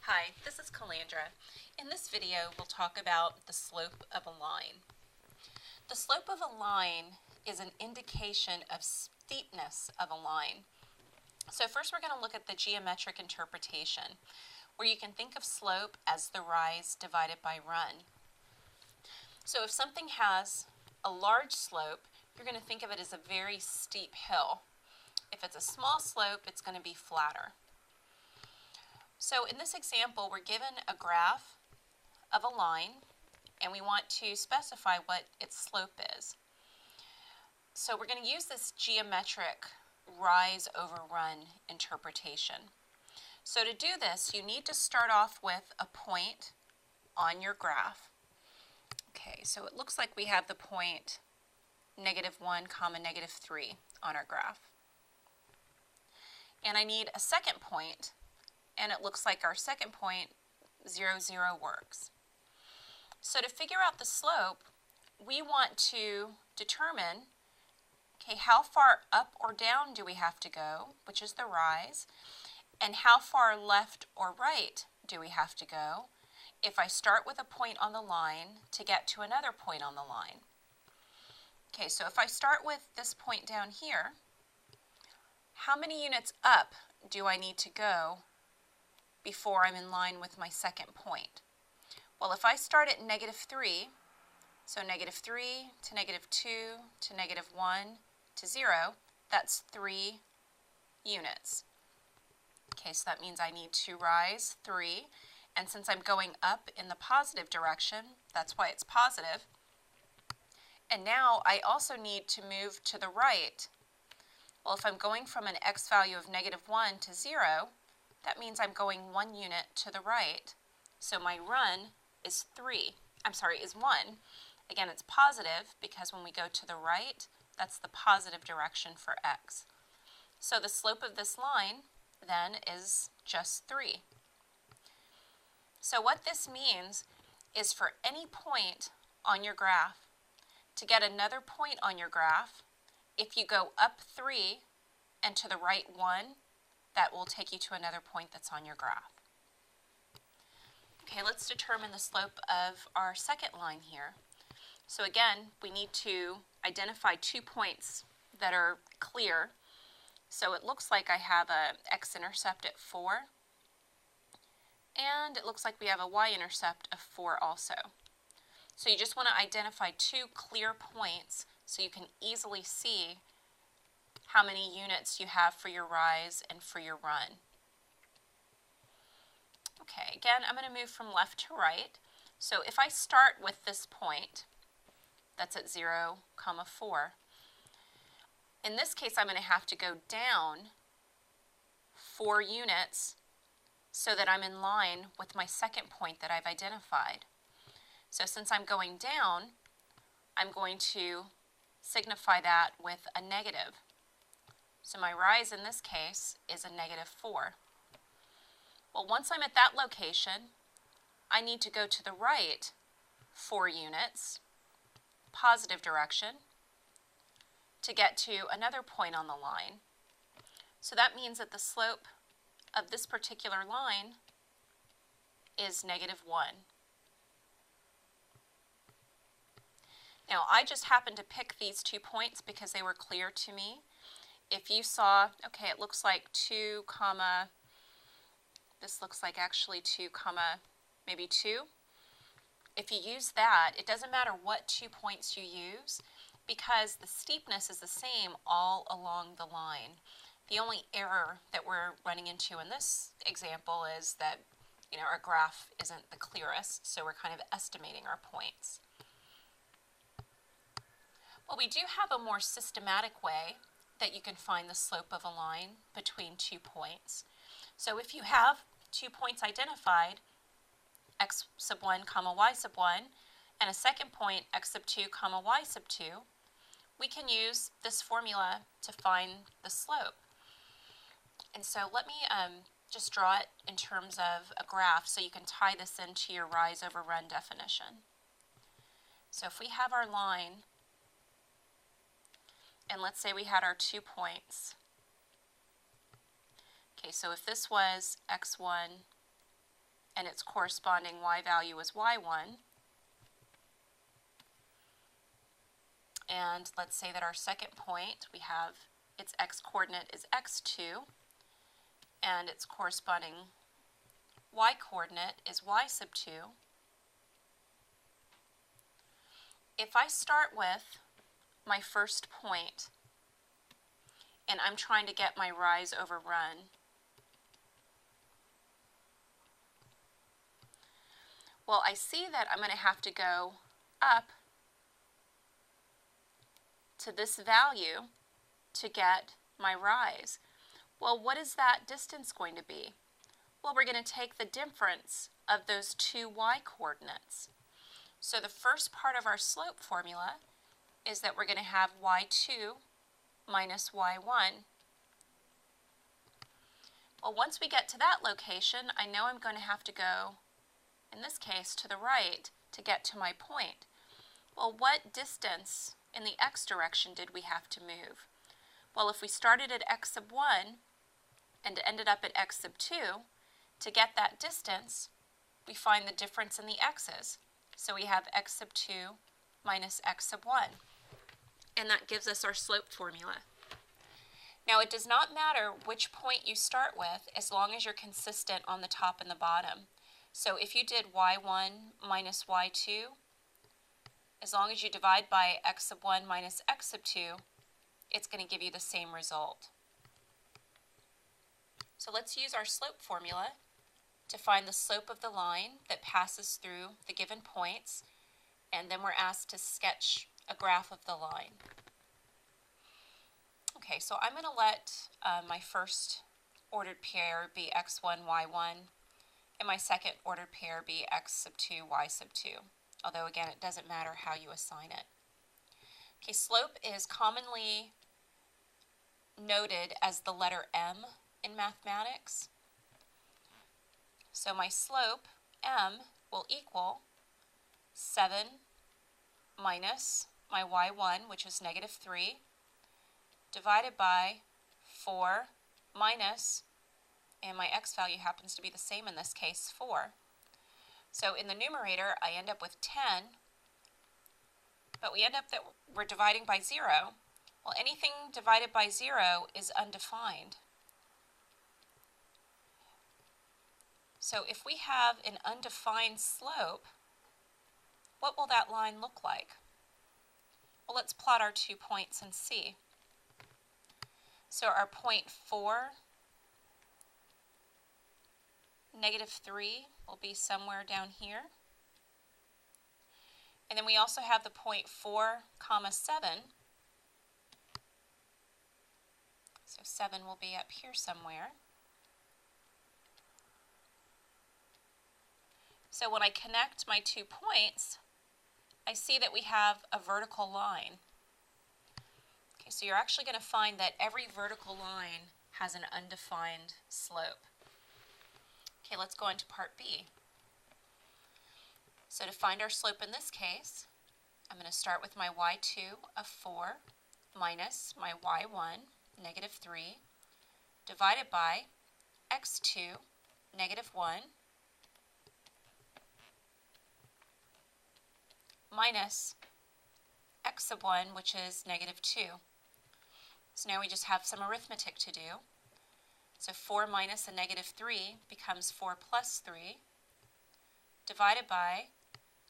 Hi, this is Calandra. In this video, we'll talk about the slope of a line. The slope of a line is an indication of steepness of a line. So first we're going to look at the geometric interpretation, where you can think of slope as the rise divided by run. So if something has a large slope, you're going to think of it as a very steep hill. If it's a small slope, it's going to be flatter. So in this example, we're given a graph of a line, and we want to specify what its slope is. So we're going to use this geometric rise over run interpretation. So to do this, you need to start off with a point on your graph. Okay, so it looks like we have the point -1, -3 on our graph. And I need a second point, and it looks like our second point, 0, 0 works. So to figure out the slope, we want to determine, okay, how far up or down do we have to go, which is the rise, and how far left or right do we have to go if I start with a point on the line to get to another point on the line. Okay, so if I start with this point down here, how many units up do I need to go before I'm in line with my second point? Well, if I start at -3, so -3 to -2 to -1 to 0, that's 3 units. Okay, so that means I need to rise 3, and since I'm going up in the positive direction, that's why it's positive. And now I also need to move to the right. Well, if I'm going from an x value of -1 to 0, that means I'm going 1 unit to the right. So my run is 1. Again, it's positive because when we go to the right, that's the positive direction for x. So the slope of this line then is just 3. So what this means is for any point on your graph, to get another point on your graph, if you go up 3 and to the right 1, that will take you to another point that's on your graph. Okay, let's determine the slope of our second line here. So again, we need to identify 2 points that are clear. So it looks like I have a x-intercept at 4, and it looks like we have a y-intercept of 4 also. So you just want to identify 2 clear points so you can easily see how many units you have for your rise and for your run. Okay, again, I'm going to move from left to right. So if I start with this point, that's at 0, 4, in this case I'm going to have to go down 4 units so that I'm in line with my second point that I've identified. So since I'm going down, I'm going to signify that with a negative. So my rise in this case is a -4. Well, once I'm at that location, I need to go to the right 4 units, positive direction, to get to another point on the line. So that means that the slope of this particular line is -1. Now, I just happened to pick these 2 points because they were clear to me. If you saw, okay, it looks like 2, this looks like actually 2, maybe 2. If you use that, it doesn't matter what 2 points you use because the steepness is the same all along the line. The only error that we're running into in this example is that, our graph isn't the clearest, so we're kind of estimating our points. Well, we do have a more systematic way that you can find the slope of a line between 2 points. So if you have 2 points identified, x sub 1, y sub 1, and a second point, x sub 2, y sub 2, we can use this formula to find the slope. And so let me just draw it in terms of a graph so you can tie this into your rise over run definition. So if we have our line, and let's say we had our 2 points. Okay, so if this was x1, and its corresponding y value is y1. And let's say that our second point, we have its x-coordinate is x2, and its corresponding y-coordinate is y sub 2. If I start with my first point, and I'm trying to get my rise over run, well, I see that I'm going to have to go up to this value to get my rise. Well, what is that distance going to be? Well, we're going to take the difference of those two y-coordinates. So the first part of our slope formula is that we're going to have y2 minus y1. Well, once we get to that location, I know I'm going to have to go, in this case, to the right to get to my point. Well, what distance in the x direction did we have to move? Well, if we started at x sub 1 and ended up at x sub 2, to get that distance, we find the difference in the x's. So we have x sub 2 minus x sub 1. And that gives us our slope formula. Now, it does not matter which point you start with as long as you're consistent on the top and the bottom. So if you did y1 minus y2, as long as you divide by x sub 1 minus x sub 2, it's going to give you the same result. So let's use our slope formula to find the slope of the line that passes through the given points, and then we're asked to sketch a graph of the line. Okay, so I'm going to let my first ordered pair be x1, y1, and my second ordered pair be x sub 2, y sub 2. Although, again, it doesn't matter how you assign it. Okay, slope is commonly noted as the letter M in mathematics. So my slope, M, will equal 7 minus my y1, which is negative 3, divided by 4 minus, and my x value happens to be the same in this case, 4. So in the numerator, I end up with 10, but we end up that we're dividing by 0. Well, anything divided by 0 is undefined. So if we have an undefined slope, what will that line look like? Well, let's plot our 2 points and see. So our point 4, negative 3 will be somewhere down here. And then we also have the point 4, comma 7. So 7 will be up here somewhere. So when I connect my 2 points, I see that we have a vertical line. Okay, so you're actually going to find that every vertical line has an undefined slope. Okay, let's go into part B. So to find our slope in this case, I'm going to start with my y2 of 4 minus my y1, negative 3, divided by x2, negative 1, minus x sub 1, which is negative 2. So now we just have some arithmetic to do. So 4 minus a negative 3 becomes 4 plus 3, divided by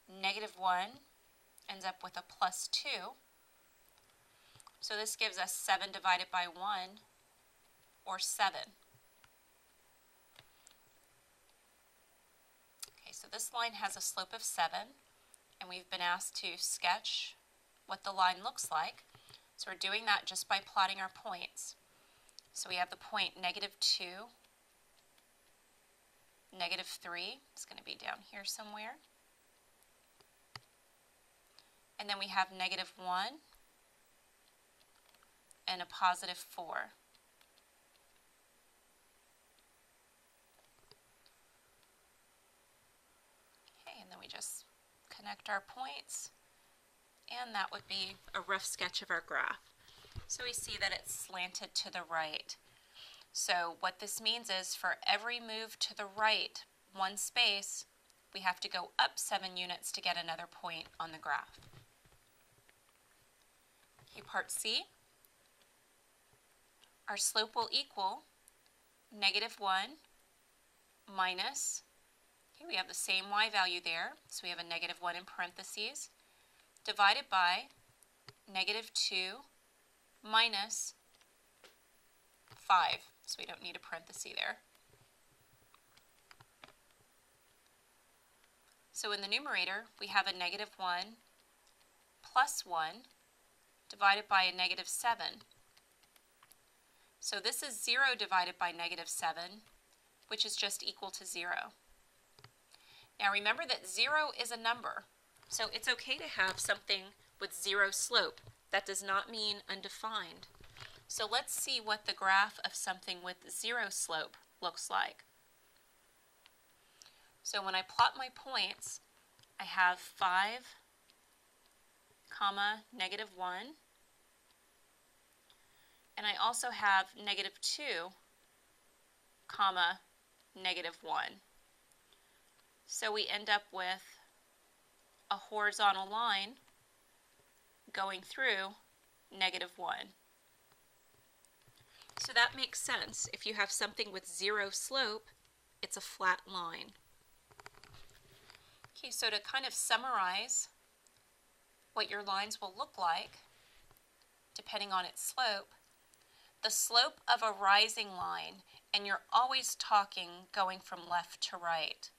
negative 1 ends up with a plus 2. So this gives us 7 divided by 1, or 7. Okay, so this line has a slope of 7, and we've been asked to sketch what the line looks like. So we're doing that just by plotting our points. So we have the point negative 2, negative 3. It's going to be down here somewhere. And then we have negative 1 and a positive 4. Okay, and then we just connect our points, and that would be a rough sketch of our graph. So we see that it's slanted to the right. So what this means is for every move to the right one space, we have to go up 7 units to get another point on the graph. Okay, part C. Our slope will equal -1 minus, okay, we have the same y value there, so we have a -1 in parentheses, divided by -2 minus 5, so we don't need a parenthesis there. So in the numerator, we have a -1 plus 1 divided by a -7. So this is 0 divided by -7, which is just equal to 0. Now remember that 0 is a number, so it's okay to have something with 0 slope. That does not mean undefined. So let's see what the graph of something with 0 slope looks like. So when I plot my points, I have 5, -1, and I also have -2, -1. So we end up with a horizontal line going through -1. So that makes sense. If you have something with 0 slope, it's a flat line. Okay, so to kind of summarize what your lines will look like, depending on its slope, the slope of a rising line, and you're always talking going from left to right.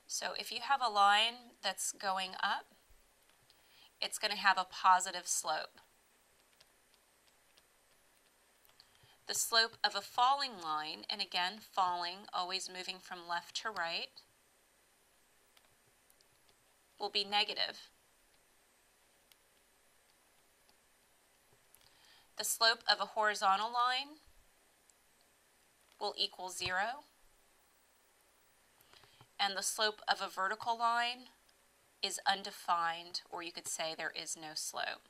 So if you have a line that's going up, it's going to have a positive slope. The slope of a falling line, and again, falling, always moving from left to right, will be negative. The slope of a horizontal line will equal 0. And the slope of a vertical line is undefined, or you could say there is no slope.